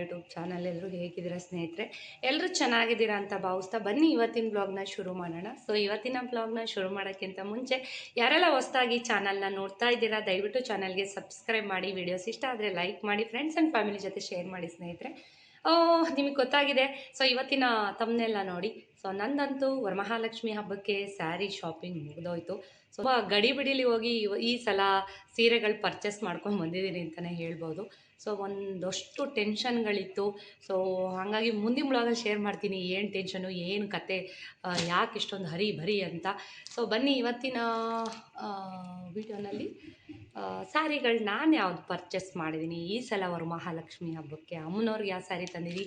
YouTube channel. ಎಲ್ಲರೂ ಹೇಗಿದ್ದೀರಾ ಸ್ನೇಹಿತರೆ? ಎಲ್ಲರೂ ಚೆನ್ನಾಗಿದ್ದೀರಾ ಅಂತ ಭಾವಿಸ್ತಾ ಬನ್ನಿ ಇವತ್ತಿನ ಬ್ಲಾಗ್ನ ಶುರು ಮಾಡೋಣ. ಸೊ ಇವತ್ತಿನ ಬ್ಲಾಗ್ನ ಶುರು ಮಾಡೋಕ್ಕಿಂತ ಮುಂಚೆ ಯಾರೆಲ್ಲ ಹೊಸದಾಗಿ ಚಾನಲ್ನ ನೋಡ್ತಾ ಇದ್ದೀರಾ ದಯವಿಟ್ಟು ಚಾನಲ್ಗೆ ಸಬ್ಸ್ಕ್ರೈಬ್ ಮಾಡಿ, ವಿಡಿಯೋಸ್ ಇಷ್ಟ ಆದರೆ ಲೈಕ್ ಮಾಡಿ, ಫ್ರೆಂಡ್ಸ್ ಆ್ಯಂಡ್ ಫ್ಯಾಮಿಲಿ ಜೊತೆ ಶೇರ್ ಮಾಡಿ ಸ್ನೇಹಿತರೆ. ನಿಮಗೆ ಗೊತ್ತಾಗಿದೆ. ಸೊ ಇವತ್ತಿನ ತಮ್ಮನೆಲ್ಲ ನೋಡಿ. ಸೊ ನಂದಂತೂ ವರಮಹಾಲಕ್ಷ್ಮಿ ಹಬ್ಬಕ್ಕೆ ಸ್ಯಾರಿ ಶಾಪಿಂಗ್ ಮುಗಿದೋಯ್ತು. ಸೊ ಗಡಿ ಬಿಡಿಲಿ ಹೋಗಿ ಈ ಸಲ ಸೀರೆಗಳು ಪರ್ಚೇಸ್ ಮಾಡ್ಕೊಂಡು ಬಂದಿದ್ದೀನಿ ಅಂತಲೇ ಹೇಳ್ಬೋದು. ಸೊ ಒಂದಷ್ಟು ಟೆನ್ಷನ್ಗಳಿತ್ತು. ಸೊ ಹಾಗಾಗಿ ಮುಂದಿನ ಬ್ಲಾಗಲ್ಲಿ ಶೇರ್ ಮಾಡ್ತೀನಿ ಏನು ಟೆನ್ಷನು, ಏನು ಕತೆ, ಯಾಕೆ ಇಷ್ಟೊಂದು ಹರಿ ಭರಿ ಅಂತ. ಸೊ ಬನ್ನಿ ಇವತ್ತಿನ ವಿಡಿಯೋನಲ್ಲಿ ಸ್ಯಾರಿಗಳು ನಾನು ಯಾವ್ದು ಪರ್ಚೇಸ್ ಮಾಡಿದ್ದೀನಿ ಈ ಸಲ ವರಮಹಾಲಕ್ಷ್ಮಿ ಹಬ್ಬಕ್ಕೆ. ಅಮ್ಮನವ್ರಿಗೆ ಯಾವ ಸ್ಯಾರಿ ತಂದಿದ್ದೀನಿ,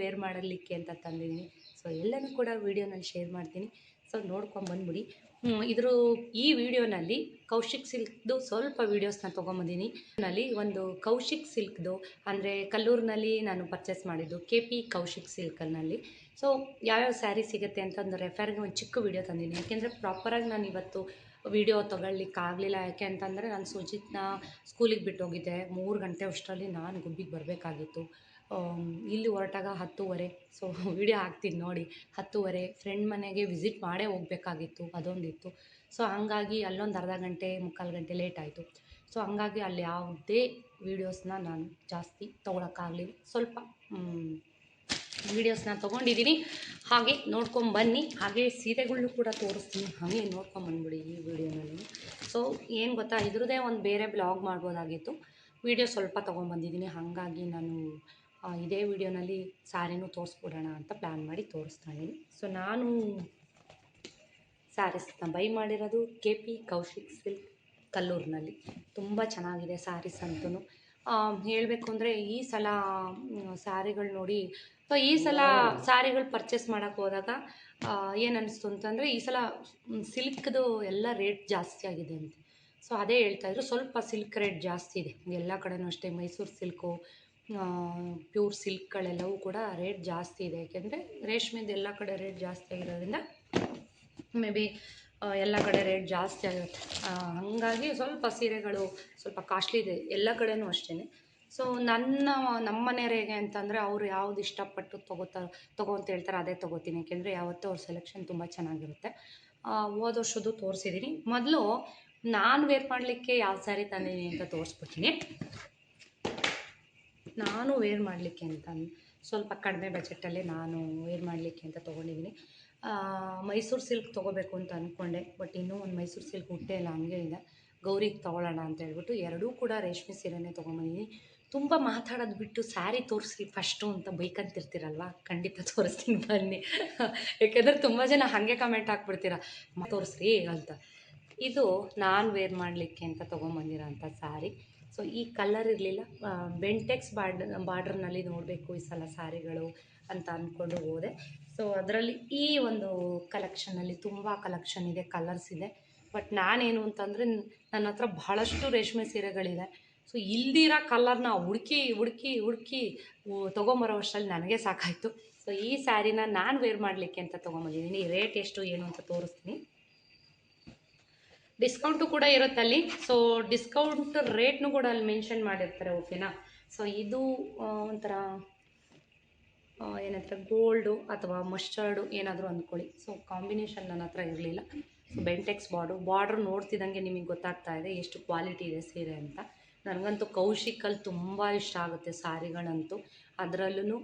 ವೇರ್ ಮಾಡಲಿಕ್ಕೆ ಅಂತ ತಂದಿದ್ದೀನಿ. ಸೊ ಎಲ್ಲನೂ ಕೂಡ ವೀಡಿಯೋನಲ್ಲಿ ಶೇರ್ ಮಾಡ್ತೀನಿ. ಸೊ ನೋಡ್ಕೊಂಡು ಬಂದ್ಬಿಡಿ. ಈ ವಿಡಿಯೋನಲ್ಲಿ ಕೌಶಿಕ್ ಸಿಲ್ಕ್ದು ಸ್ವಲ್ಪ ವೀಡಿಯೋಸ್ನ ತೊಗೊಂಬಂದಿನಿ. ಒಂದು ಕೌಶಿಕ್ ಸಿಲ್ಕ್ದು ಅಂದರೆ ಕಲ್ಲೂರಿನಲ್ಲಿ ನಾನು ಪರ್ಚೇಸ್ ಮಾಡಿದ್ದು KP ಕೌಶಿಕ್ ಸಿಲ್ಕಲ್ಲಿ. ಸೊ ಯಾವ್ಯಾವ ಸ್ಯಾರಿ ಸಿಗುತ್ತೆ ಅಂತ ಒಂದು ರೆಫರ್ಗೆ ಒಂದು ಚಿಕ್ಕ ವೀಡಿಯೋ ತಂದಿದ್ದೀನಿ. ಯಾಕೆಂದರೆ ಪ್ರಾಪರಾಗಿ ನಾನು ಇವತ್ತು ವೀಡಿಯೋ ತೊಗೊಳ್ಲಿಕ್ಕಾಗಲಿಲ್ಲ. ಯಾಕೆ ಅಂತಂದರೆ ನಾನು ಸುಜಿತ್ನ ಸ್ಕೂಲಿಗೆ ಬಿಟ್ಟೋಗಿದ್ದೆ 3 ಗಂಟೆ ಅಷ್ಟರಲ್ಲಿ ನಾನು ಗುಬ್ಬಿಗೆ ಬರಬೇಕಾಗಿತ್ತು. ಇಲ್ಲಿ ಹೊರಟಾಗ 10:30. ಸೊ ವಿಡಿಯೋ ಹಾಕ್ತೀನಿ ನೋಡಿ. 10:30 ಫ್ರೆಂಡ್ ಮನೆಗೆ ವಿಸಿಟ್ ಮಾಡೇ ಹೋಗಬೇಕಾಗಿತ್ತು, ಅದೊಂದಿತ್ತು. ಸೊ ಹಂಗಾಗಿ ಅಲ್ಲೊಂದು ಅರ್ಧ ಗಂಟೆ 3/4 ಗಂಟೆ ಲೇಟ್ ಆಯಿತು. ಸೊ ಹಂಗಾಗಿ ಅಲ್ಲಿ ಯಾವುದೇ ವೀಡಿಯೋಸ್ನ ನಾನು ಜಾಸ್ತಿ ತೊಗೊಳಕ್ಕಾಗಲಿಲ್ಲ. ಸ್ವಲ್ಪ ವೀಡಿಯೋಸ್ನ ತೊಗೊಂಡಿದ್ದೀನಿ. ಹಾಗೆ ನೋಡ್ಕೊಂಬನ್ನಿ. ಹಾಗೆ ಸೀರೆಗಳನ್ನೂ ಕೂಡ ತೋರಿಸ್ತೀನಿ. ಹಾಗೆ ನೋಡ್ಕೊಂಬಂದ್ಬಿಡಿ ಈ ವಿಡಿಯೋನಲ್ಲಿ. ಸೊ ಏನು ಗೊತ್ತಾ, ಇದ್ರದ್ದೇ ಒಂದು ಬೇರೆ ಬ್ಲಾಗ್ ಮಾಡ್ಬೋದಾಗಿತ್ತು. ವಿಡಿಯೋ ಸ್ವಲ್ಪ ತೊಗೊಂಬಂದಿದ್ದೀನಿ. ಹಾಗಾಗಿ ನಾನು ಇದೇ ವಿಡಿಯೋನಲ್ಲಿ ಸ್ಯಾರಿನೂ ತೋರಿಸ್ಬಿಡೋಣ ಅಂತ ಪ್ಲ್ಯಾನ್ ಮಾಡಿ ತೋರಿಸ್ತಾ ಇದ್ದೀನಿ. ಸೊ ನಾನು ಸ್ಯಾರೀಸ್ನ ಬೈ ಮಾಡಿರೋದು KP ಕೌಶಿಕ್ ಸಿಲ್ಕ್ ಕಲ್ಲೂರಿನಲ್ಲಿ. ತುಂಬ ಚೆನ್ನಾಗಿದೆ ಸ್ಯಾರೀಸ್ ಅಂತೂ. ಹೇಳಬೇಕು ಅಂದರೆ ಈ ಸಲ ಸ್ಯಾರಿಗಳು ನೋಡಿ. ಸೊ ಈ ಸಲ ಸ್ಯಾರಿಗಳು ಪರ್ಚೇಸ್ ಮಾಡೋಕ್ಕೆ ಹೋದಾಗ ಏನು ಅನ್ನಿಸ್ತು ಅಂತಂದರೆ, ಈ ಸಲ ಸಿಲ್ಕ್ದು ಎಲ್ಲ ರೇಟ್ ಜಾಸ್ತಿ ಆಗಿದೆ ಅಂತ. ಸೊ ಅದೇ ಹೇಳ್ತಾಯಿದ್ರು, ಸ್ವಲ್ಪ ಸಿಲ್ಕ್ ರೇಟ್ ಜಾಸ್ತಿ ಇದೆ ಎಲ್ಲ ಕಡೆನೂ ಅಷ್ಟೇ. ಮೈಸೂರು ಸಿಲ್ಕು, ಪ್ಯೂರ್ ಸಿಲ್ಕ್ಗಳೆಲ್ಲವೂ ಕೂಡ ರೇಟ್ ಜಾಸ್ತಿ ಇದೆ. ಯಾಕೆಂದರೆ ರೇಷ್ಮೆದು ಎಲ್ಲ ಕಡೆ ರೇಟ್ ಜಾಸ್ತಿ ಆಗಿರೋದ್ರಿಂದ ಮೇ ಬಿ ಎಲ್ಲ ಕಡೆ ರೇಟ್ ಜಾಸ್ತಿ ಆಗಿರುತ್ತೆ. ಹಾಗಾಗಿ ಸ್ವಲ್ಪ ಸೀರೆಗಳು ಸ್ವಲ್ಪ ಕಾಸ್ಟ್ಲಿ ಇದೆ ಎಲ್ಲ ಕಡೆನೂ ಅಷ್ಟೇ. ಸೊ ನಮ್ಮ ಮನೆಯವ್ರು ಹೇಗೆ ಅಂತಂದರೆ, ಅವರು ಯಾವ್ದು ಇಷ್ಟಪಟ್ಟು ತಗೋ ಅಂತ ಹೇಳ್ತಾರೆ ಅದೇ ತೊಗೋತೀನಿ. ಯಾಕೆಂದರೆ ಯಾವತ್ತೂ ಅವ್ರ ಸೆಲೆಕ್ಷನ್ ತುಂಬ ಚೆನ್ನಾಗಿರುತ್ತೆ. ಹೋದ ವರ್ಷದ್ದು ತೋರಿಸಿದ್ದೀನಿ. ಮೊದಲು ನಾನು ವೇರ್ ಮಾಡಲಿಕ್ಕೆ ಯಾವ ಸ್ಯಾರಿ ತಂದಿದ್ದೀನಿ ಅಂತ ತೋರಿಸ್ಬಿಡ್ತೀನಿ. ನಾನು ವೇರ್ ಮಾಡಲಿಕ್ಕೆ ಅಂತ ಸ್ವಲ್ಪ ಕಡಿಮೆ ಬಜೆಟಲ್ಲೇ ನಾನು ವೇರ್ ಮಾಡಲಿಕ್ಕೆ ಅಂತ ತೊಗೊಂಡಿದ್ದೀನಿ. ಮೈಸೂರು ಸಿಲ್ಕ್ ತೊಗೋಬೇಕು ಅಂತ ಅಂದ್ಕೊಂಡೆ, ಬಟ್ ಇನ್ನೂ ಒಂದು ಮೈಸೂರು ಸಿಲ್ಕ್ ಹುಟ್ಟೇ ಇಲ್ಲ, ಹಂಗೆ ಇದೆ. ಗೌರಿಗೆ ತೊಗೊಳ್ಳೋಣ ಅಂತ ಹೇಳ್ಬಿಟ್ಟು ಎರಡೂ ಕೂಡ ರೇಷ್ಮೆ ಸೀರೆನೇ ತೊಗೊಂಬಂದಿದ್ದೀನಿ. ತುಂಬ ಮಾತಾಡೋದು ಬಿಟ್ಟು ಸ್ಯಾರಿ ತೋರಿಸಿ ಫಸ್ಟು ಅಂತ ಬೈಕಂತಿರ್ತೀರಲ್ವ, ಖಂಡಿತ ತೋರಿಸ್ತೀನಿ ಬನ್ನಿ. ಯಾಕೆಂದರೆ ತುಂಬ ಜನ ಹಾಗೆ ಕಮೆಂಟ್ ಹಾಕ್ಬಿಡ್ತೀರ, ತೋರಿಸ್ರಿ ಅಂತ. ಇದು ನಾನು ವೇರ್ ಮಾಡಲಿಕ್ಕೆ ಅಂತ ತೊಗೊಂಬಂದಿರೋ ಅಂಥ ಸ್ಯಾರಿ. ಸೊ ಈ ಕಲರ್ ಇರಲಿಲ್ಲ. ಬೆಂಟೆಕ್ಸ್ ಬಾರ್ಡ್ರ್ನಲ್ಲಿ ನೋಡಬೇಕು ಈ ಸಲ ಸ್ಯಾರಿಗಳು ಅಂತ ಅಂದ್ಕೊಂಡು ಹೋದೆ. ಸೊ ಅದರಲ್ಲಿ ಈ ಒಂದು ಕಲೆಕ್ಷನಲ್ಲಿ ತುಂಬ ಕಲೆಕ್ಷನ್ ಇದೆ, ಕಲರ್ಸ್ ಇದೆ. ಬಟ್ ನಾನೇನು ಅಂತಂದರೆ, ನನ್ನ ಹತ್ರ ಬಹಳಷ್ಟು ರೇಷ್ಮೆ ಸೀರೆಗಳಿದೆ. ಸೊ ಇಲ್ದಿರೋ ಕಲರ್ನ ಹುಡುಕಿ ತೊಗೊಂಬರೋ ಅಷ್ಟರಲ್ಲಿ ನನಗೆ ಸಾಕಾಯಿತು. ಸೊ ಈ ಸ್ಯಾರಿನ ನಾನು ವೇರ್ ಮಾಡಲಿಕ್ಕೆ ಅಂತ ತೊಗೊಂಬಂದಿದ್ದೀನಿ. ರೇಟ್ ಎಷ್ಟು ಏನು ಅಂತ ತೋರಿಸ್ತೀನಿ. ಡಿಸ್ಕೌಂಟು ಕೂಡ ಇರುತ್ತಲ್ಲಿ. ಸೊ ಡಿಸ್ಕೌಂಟ್ ರೇಟ್ನು ಕೂಡ ಅಲ್ಲಿ ಮೆನ್ಷನ್ ಮಾಡಿರ್ತಾರೆ, ಓಕೆನಾ. ಸೊ ಇದು ಒಂಥರ ಏನಂತಾರೆ, ಗೋಲ್ಡು ಅಥವಾ ಮಸ್ಟರ್ಡು ಏನಾದರೂ ಅಂದ್ಕೊಳ್ಳಿ. ಸೊ ಕಾಂಬಿನೇಷನ್ ನನ್ನ ಹತ್ರ ಇರಲಿಲ್ಲ. ಸೊ ಬೆಂಟೆಕ್ಸ್ ಬಾರ್ಡ್ರ್ ನೋಡ್ತಿದ್ದಂಗೆ ನಿಮಗೆ ಗೊತ್ತಾಗ್ತಾ ಇದೆ ಎಷ್ಟು ಕ್ವಾಲಿಟಿ ಇದೆ ಸೀರೆ ಅಂತ. ನನಗಂತೂ ಕೌಶಿಕಲ್ಲಿ ತುಂಬ ಇಷ್ಟ ಆಗುತ್ತೆ ಸ್ಯಾರಿಗಳಂತೂ, ಅದರಲ್ಲೂ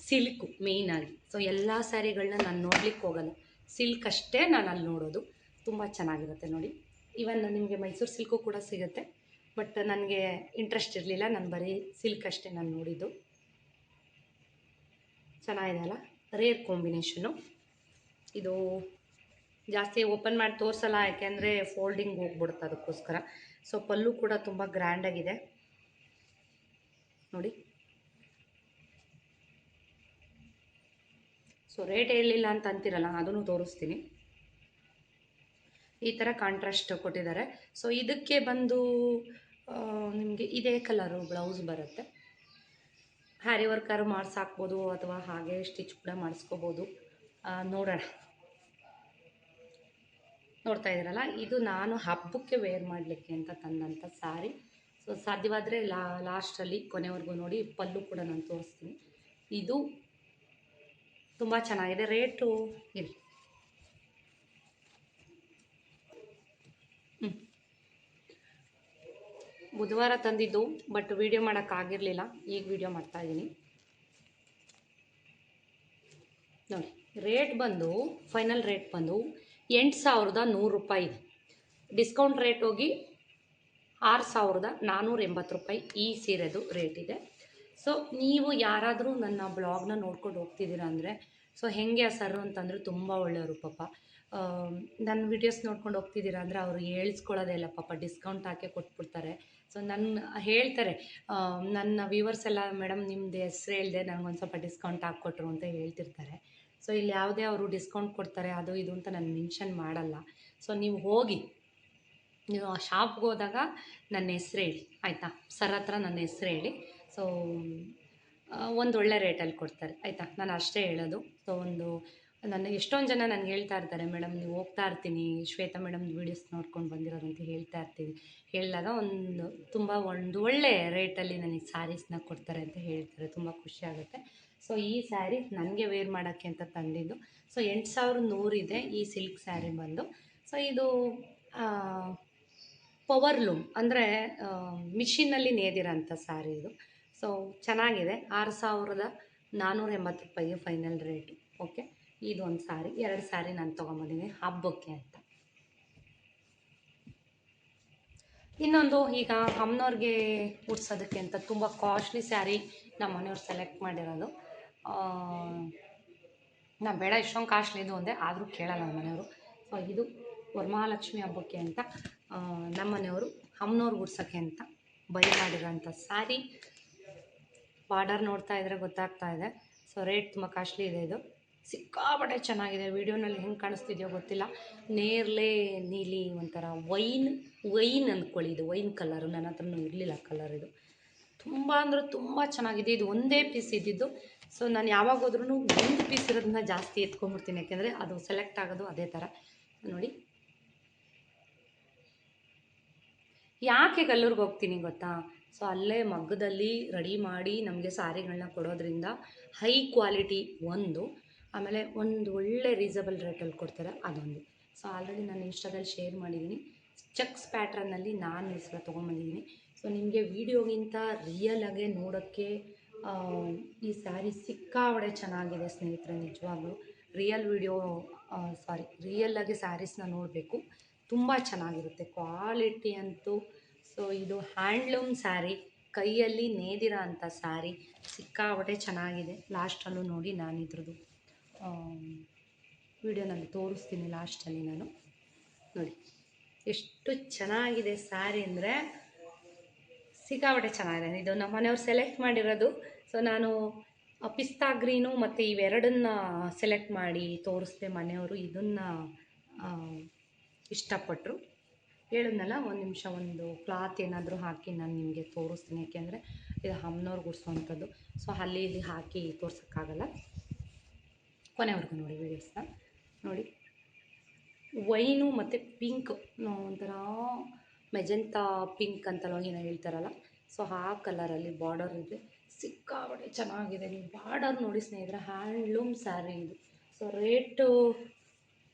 ಸಿಲ್ಕು ಮೇಯ್ನಾಗಿ. ಸೊ ಎಲ್ಲ ಸ್ಯಾರಿಗಳನ್ನ ನಾನು ನೋಡ್ಲಿಕ್ಕೆ ಹೋಗಲ್ಲ, ಸಿಲ್ಕ್ ಅಷ್ಟೇ ನಾನು ಅಲ್ಲಿ ನೋಡೋದು. ತುಂಬ ಚೆನ್ನಾಗಿರುತ್ತೆ ನೋಡಿ. ಇವನ್ ನಿಮಗೆ ಮೈಸೂರು ಸಿಲ್ಕು ಕೂಡ ಸಿಗುತ್ತೆ, ಬಟ್ ನನಗೆ ಇಂಟ್ರೆಸ್ಟ್ ಇರಲಿಲ್ಲ. ನಾನು ಬರೀ ಸಿಲ್ಕ್ ಅಷ್ಟೇ ನಾನು ನೋಡಿದ್ದು. ಚೆನ್ನಾಗಿದೆ ಅಲ್ಲ, ರೇರ್ ಕಾಂಬಿನೇಷನು. ಇದು ಜಾಸ್ತಿ ಓಪನ್ ಮಾಡಿ ತೋರಿಸಲ್ಲ, ಯಾಕೆಂದರೆ ಫೋಲ್ಡಿಂಗ್ ಹೋಗ್ಬಿಡುತ್ತೆ, ಅದಕ್ಕೋಸ್ಕರ. ಸೊ ಪಲ್ಲು ಕೂಡ ತುಂಬ ಗ್ರ್ಯಾಂಡಾಗಿದೆ ನೋಡಿ. ಸೊ ರೇಟ್ ಹೇಳಿಲ್ಲ ಅಂತ ಅಂತಿರಲ್ಲ, ಅದನ್ನು ತೋರಿಸ್ತೀನಿ. ಈ ಥರ ಕಾಂಟ್ರಾಸ್ಟ್ ಕೊಟ್ಟಿದ್ದಾರೆ. ಸೊ ಇದಕ್ಕೆ ಬಂದು ನಿಮಗೆ ಇದೇ ಕಲರು ಬ್ಲೌಸ್ ಬರುತ್ತೆ. ಹ್ಯಾರಿ ವರ್ಕಾರು ಮಾಡಿಸಾಕ್ಬೋದು ಅಥವಾ ಹಾಗೆ ಸ್ಟಿಚ್ ಕೂಡ ಮಾಡಿಸ್ಕೋಬೋದು. ನೋಡೋಣ. ನೋಡ್ತಾ ಇದ್ದೀರಲ್ಲ, ಇದು ನಾನು ಹಬ್ಬಕ್ಕೆ ವೇರ್ ಮಾಡಲಿಕ್ಕೆ ಅಂತ ತಂದಂಥ ಸ್ಯಾರಿ. ಸೊ ಸಾಧ್ಯವಾದರೆ ಲಾಸ್ಟಲ್ಲಿ ಕೊನೆವರೆಗೂ ನೋಡಿ. ಪಲ್ಲು ಕೂಡ ನಾನು ತೋರಿಸ್ತೀನಿ. ಇದು ತುಂಬ ಚೆನ್ನಾಗಿದೆ. ರೇಟು ಇಲ್ಲಿ ಬುಧವಾರ ತಂದಿದ್ದು, ಬಟ್ ವೀಡಿಯೋ ಮಾಡೋಕ್ಕಾಗಿರಲಿಲ್ಲ. ಈಗ ವೀಡಿಯೋ ಮಾಡ್ತಾಯಿದ್ದೀನಿ ನೋಡಿ. ರೇಟ್ ಬಂದು ಫೈನಲ್ ರೇಟ್ ಬಂದು 8,100 ರೂಪಾಯಿ ಇದೆ. ಡಿಸ್ಕೌಂಟ್ ರೇಟ್ ಹೋಗಿ 6,480 ರೂಪಾಯಿ ಈ ಸೀರೆದು ರೇಟ್ ಇದೆ. ಸೊ ನೀವು ಯಾರಾದರೂ ನನ್ನ ಬ್ಲಾಗ್ನ ನೋಡ್ಕೊಂಡು ಹೋಗ್ತಿದ್ದೀರಾ ಅಂದರೆ, ಸೊ ಹೆಂಗೆ ಸರ್ ಅಂತಂದರೆ ತುಂಬ ಒಳ್ಳೆಯವರು ಪಾಪ. ನನ್ನ ವೀಡಿಯೋಸ್ ನೋಡ್ಕೊಂಡು ಹೋಗ್ತಿದ್ದೀರಾ ಅಂದರೆ ಅವರು ಹೇಳ್ಸ್ಕೊಳ್ಳೋದೇ ಇಲ್ಲ ಪಾಪ, ಡಿಸ್ಕೌಂಟ್ ಹಾಕಿ ಕೊಟ್ಬಿಡ್ತಾರೆ. ಸೊ ನನ್ನ ಹೇಳ್ತಾರೆ ನನ್ನ ವ್ಯೂವರ್ಸ್ ಎಲ್ಲ, ಮೇಡಮ್ ನಿಮ್ಮದು ಹೆಸ್ರು ಹೇಳಿದೆ ನನಗೊಂದು ಸ್ವಲ್ಪ ಡಿಸ್ಕೌಂಟ್ ಹಾಕ್ಕೊಟ್ರು ಅಂತ ಹೇಳ್ತಿರ್ತಾರೆ. ಸೊ ಇಲ್ಲಿ ಯಾವುದೇ ಅವರು ಡಿಸ್ಕೌಂಟ್ ಕೊಡ್ತಾರೆ ಅದು ಇದು ಅಂತ ನಾನು ಮೆನ್ಷನ್ ಮಾಡಲ್ಲ. ಸೊ ನೀವು ಹೋಗಿ, ನೀವು ಆ ಶಾಪ್ಗೆ ಹೋದಾಗ ನನ್ನ ಹೆಸ್ರು ಹೇಳಿ ಆಯಿತಾ, ಸರ್ ಹತ್ರ ನನ್ನ ಹೆಸ್ರು ಹೇಳಿ. ಸೊ ಒಂದು ಒಳ್ಳೆ ರೇಟಲ್ಲಿ ಕೊಡ್ತಾರೆ ಆಯಿತಾ, ನಾನು ಅಷ್ಟೇ ಹೇಳೋದು. ಸೊ ನನ್ನ ಎಷ್ಟೊಂದು ಜನ ನನಗೆ ಹೇಳ್ತಾ ಇರ್ತಾರೆ, ಮೇಡಮ್ ನೀವು ಹೋಗ್ತಾ ಇರ್ತೀನಿ ಶ್ವೇತಾ ಮೇಡಮ್ ವೀಡಿಯೋಸ್ ನೋಡ್ಕೊಂಡು ಬಂದಿರೋದು ಅಂತ ಹೇಳ್ತಾ ಇರ್ತೀನಿ. ಹೇಳಿದಾಗ ಒಂದು ಒಳ್ಳೆ ರೇಟಲ್ಲಿ ನನಗೆ ಸ್ಯಾರೀಸ್ನ ಕೊಡ್ತಾರೆ ಅಂತ ಹೇಳ್ತಾರೆ, ತುಂಬ ಖುಷಿಯಾಗುತ್ತೆ. ಸೊ ಈ ಸ್ಯಾರಿ ನನಗೆ ವೇರ್ ಮಾಡೋಕ್ಕೆ ಅಂತ ತಂದಿದ್ದು. ಸೊ 8,100 ಇದೆ ಈ ಸಿಲ್ಕ್ ಸ್ಯಾರಿ ಬಂದು. ಸೊ ಇದು ಪವರ್ ಲೂಮ್ ಅಂದರೆ ಮಿಷಿನಲ್ಲಿ ನೇದಿರೋಂಥ ಸ್ಯಾರಿ ಇದು. ಸೊ ಚೆನ್ನಾಗಿದೆ. 6,480 ರೂಪಾಯಿಗೆ ಫೈನಲ್ ರೇಟು. ಓಕೆ, ಇದು ಒಂದು ಸ್ಯಾರಿ. 2 ಸ್ಯಾರಿ ನಾನು ತೊಗೊಂಬಂದಿದ್ದೀನಿ ಹಬ್ಬಕ್ಕೆ ಅಂತ. ಇನ್ನೊಂದು, ಈಗ ಅಮ್ಮನವ್ರಿಗೆ ಉಡ್ಸೋದಕ್ಕೆ ಅಂತ ತುಂಬ ಕಾಸ್ಟ್ಲಿ ಸ್ಯಾರಿ ನಮ್ಮ ಮನೆಯವ್ರು ಸೆಲೆಕ್ಟ್ ಮಾಡಿರೋದು. ನಾ ಬೇಡ ಇಷ್ಟೊಂದು ಕಾಸ್ಟ್ಲಿ ಇದು ಒಂದೇ, ಆದರೂ ಕೇಳಲ್ಲ ನಮ್ಮ ಮನೆಯವರು. ಸೊ ಇದು ವರಮಹಾಲಕ್ಷ್ಮಿ ಹಬ್ಬಕ್ಕೆ ಅಂತ ನಮ್ಮ ಮನೆಯವರು ಅಮ್ಮನವ್ರಿಗೆ ಉಡ್ಸೋಕ್ಕೆ ಅಂತ ಬೈ ಮಾಡಿರೋಂಥ ಸ್ಯಾರಿ. ಬಾರ್ಡರ್ ನೋಡ್ತಾ ಇದ್ದರೆ ಗೊತ್ತಾಗ್ತಾ ಇದೆ. ಸೊ ರೇಟ್ ತುಂಬ ಕಾಸ್ಟ್ಲಿ ಇದೆ. ಇದು ಸಿಕ್ಕಾಪಟ್ಟೆ ಚೆನ್ನಾಗಿದೆ. ವೀಡಿಯೋನಲ್ಲಿ ಹೆಂಗೆ ಕಾಣಿಸ್ತಿದೆಯೋ ಗೊತ್ತಿಲ್ಲ. ನೇರಳೆ ನೀಲಿ ಒಂಥರ ವೈನ್ ಅಂದ್ಕೊಳ್ಳಿ. ಇದು ವೈನ್ ಕಲರು, ನನ್ನ ಹತ್ರನೂ ಇರಲಿಲ್ಲ ಕಲರ್. ಇದು ತುಂಬ ಅಂದರೆ ತುಂಬ ಚೆನ್ನಾಗಿದೆ. ಇದು ಒಂದೇ ಪೀಸ್ ಇದ್ದಿದ್ದು. ಸೊ ನಾನು ಯಾವಾಗ ಹೋದ್ರೂ ಒಂದು ಪೀಸ್ ಇರೋದನ್ನ ಜಾಸ್ತಿ ಎತ್ಕೊಂಡ್ಬಿಡ್ತೀನಿ, ಯಾಕೆಂದರೆ ಅದು ಸೆಲೆಕ್ಟ್ ಆಗೋದು ಅದೇ ಥರ. ನೋಡಿ, ಯಾಕೆ ಕಲ್ಲೂರಿಗೆ ಹೋಗ್ತೀನಿ ಗೊತ್ತಾ? ಸೊ ಅಲ್ಲೇ ಮಗ್ಗದಲ್ಲಿ ರೆಡಿ ಮಾಡಿ ನಮಗೆ ಸ್ಯಾರಿಗಳನ್ನ ಕೊಡೋದ್ರಿಂದ ಹೈ ಕ್ವಾಲಿಟಿ ಒಂದು, ಆಮೇಲೆ ಒಂದು ಒಳ್ಳೆ ರೀಸನಬಲ್ ರೇಟಲ್ಲಿ ಕೊಡ್ತಾರೆ, ಅದೊಂದು. ಸೊ ಆಲ್ರೆಡಿ ನಾನು ಇನ್ಸ್ಟಾದಲ್ಲಿ ಶೇರ್ ಮಾಡಿದ್ದೀನಿ. ಚೆಕ್ಸ್ ಪ್ಯಾಟ್ರನ್ನಲ್ಲಿ ನಾನು ಈ ಸಲ ತೊಗೊಂಬಂದಿದ್ದೀನಿ. ಸೊ ನಿಮಗೆ ವೀಡಿಯೋಗಿಂತ ರಿಯಲಾಗೆ ನೋಡೋಕ್ಕೆ ಈ ಸ್ಯಾರಿ ಸಿಕ್ಕಾಪಟ್ಟೆ ಚೆನ್ನಾಗಿದೆ ಸ್ನೇಹಿತರೆ. ನಿಜವಾಗ್ಲೂ ರಿಯಲ್ಲಾಗಿ ಸ್ಯಾರೀಸ್ನ ನೋಡಬೇಕು, ತುಂಬ ಚೆನ್ನಾಗಿರುತ್ತೆ ಕ್ವಾಲಿಟಿ ಅಂತೂ. ಸೊ ಇದು ಹ್ಯಾಂಡ್ಲೂಮ್ ಸ್ಯಾರಿ, ಕೈಯಲ್ಲಿ ನೇದಿರೋ ಅಂಥ ಸ್ಯಾರಿ, ಸಿಕ್ಕಾಪಟ್ಟೆ ಚೆನ್ನಾಗಿದೆ. ಲಾಸ್ಟಲ್ಲೂ ನೋಡಿ, ನಾನು ಇದ್ರದ್ದು ವಿಡಿಯೋನಲ್ಲಿ ತೋರಿಸ್ತೀನಿ ಲಾಸ್ಟಲ್ಲಿ ನಾನು. ನೋಡಿ ಎಷ್ಟು ಚೆನ್ನಾಗಿದೆ ಸ್ಯಾರಿ ಅಂದರೆ ಸಿಕ್ಕಾಪಟ್ಟೆ ಚೆನ್ನಾಗಿದೆ. ಇದು ನಮ್ಮ ಮನೆಯವ್ರು ಸೆಲೆಕ್ಟ್ ಮಾಡಿರೋದು. ಸೊ ನಾನು ಪಿಸ್ತಾ ಗ್ರೀನು ಮತ್ತು ಇವೆರಡನ್ನ ಸೆಲೆಕ್ಟ್ ಮಾಡಿ ತೋರಿಸ್ದೆ. ಮನೆಯವರು ಇದನ್ನು ಇಷ್ಟಪಟ್ಟರು. ಹೇಳಿದ್ನಲ್ಲ, ಒಂದು ನಿಮಿಷ ಒಂದು ಕ್ಲಾತ್ ಏನಾದರೂ ಹಾಕಿ ನಾನು ನಿಮಗೆ ತೋರಿಸ್ತೀನಿ, ಯಾಕೆಂದರೆ ಇದು ಅಮ್ಮನವ್ರಿಗೆ ಉಡ್ಸೋವಂಥದ್ದು. ಸೊ ಅಲ್ಲಿ ಇಲ್ಲಿ ಹಾಕಿ ತೋರ್ಸೋಕ್ಕಾಗಲ್ಲ. ಕೊನೆವರೆಗೂ ನೋಡಿ ವೀಡಿಯೋಸ್ನ. ನೋಡಿ, ವೈನು ಮತ್ತು ಪಿಂಕ್, ಒಂಥರ ಮೆಜೆಂಟಾ ಪಿಂಕ್ ಅಂತಲೋ ಏನೋ ಹೇಳ್ತಾರಲ್ಲ, ಸೊ ಆ ಕಲರಲ್ಲಿ ಬಾರ್ಡರ್ ಇದೆ. ಸಿಕ್ಕಾಪಟ್ಟೆ ಚೆನ್ನಾಗಿದೆ. ನೀವು ಬಾರ್ಡರ್ ನೋಡಿ ಸ್ನೇಹಿತರೆ, ಹ್ಯಾಂಡ್ಲೂಮ್ ಸ್ಯಾರಿ ಇದು. ಸೊ ರೇಟು